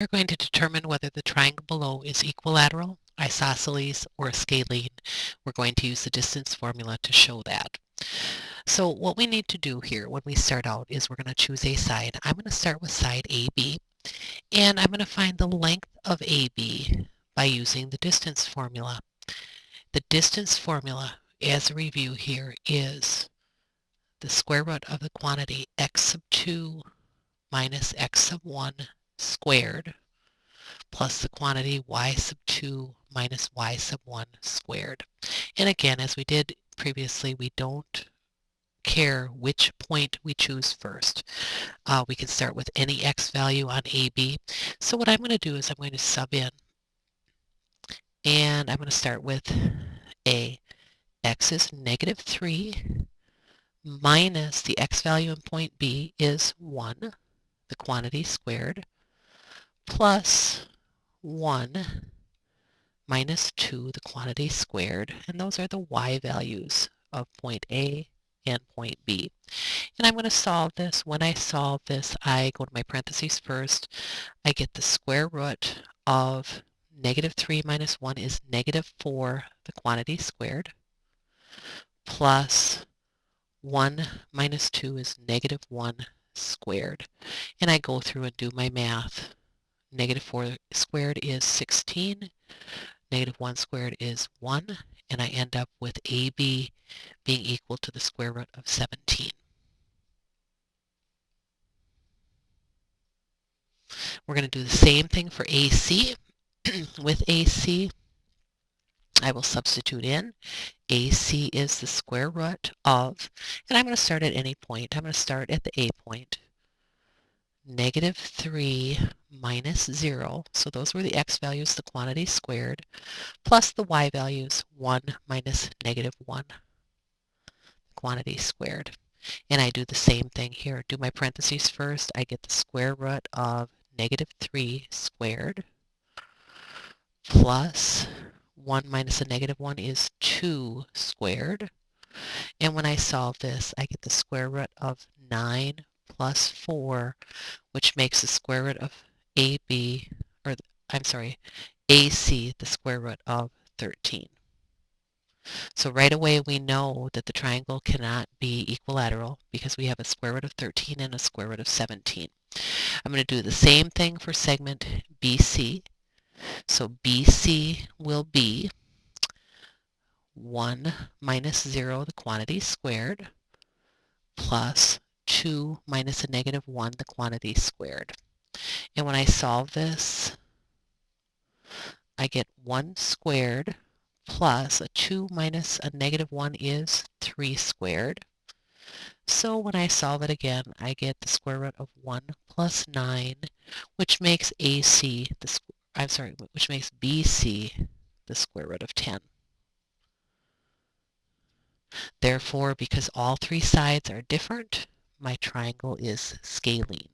We're going to determine whether the triangle below is equilateral, isosceles, or scalene. We're going to use the distance formula to show that. So what we need to do here when we start out is we're going to choose a side. I'm going to start with side AB, and I'm going to find the length of AB by using the distance formula. The distance formula, as a review here, is the square root of the quantity x sub 2 minus x sub 1 squared plus the quantity y sub 2 minus y sub 1 squared. And again, as we did previously, we don't care which point we choose first. We can start with any x value on AB. So what I'm going to do is I'm going to sub in, and I'm going to start with A. X is negative 3 minus the x value in point B is 1, the quantity squared, plus 1 minus 2, the quantity squared, and those are the y values of point A and point B. And I'm going to solve this. When I solve this, I go to my parentheses first. I get the square root of negative 3 minus 1 is negative 4, the quantity squared, plus 1 minus 2 is negative 1 squared. And I go through and do my math. Negative 4 squared is 16. Negative 1 squared is 1, and I end up with AB being equal to the square root of 17. We're going to do the same thing for AC. With AC, I will substitute in. AC is the square root of, and I'm going to start at any point. I'm going to start at the A point. Negative 3 minus 0, so those were the x values, the quantity squared, plus the y values, 1 minus negative 1, quantity squared. And I do the same thing here. Do my parentheses first. I get the square root of negative 3 squared plus 1 minus a negative 1 is 2 squared. And when I solve this, I get the square root of 9 plus 4, which makes the square root of AB, or I'm sorry, AC, the square root of 13. So right away we know that the triangle cannot be equilateral because we have a square root of 13 and a square root of 17. I'm going to do the same thing for segment BC. So BC will be 1 minus 0, the quantity squared, plus 2 minus a negative 1, the quantity squared. And when I solve this, I get 1 squared plus a 2 minus a negative 1 is 3 squared. So when I solve it again, I get the square root of 1 plus 9, which makes BC the square root of 10. Therefore, because all three sides are different, my triangle is scalene.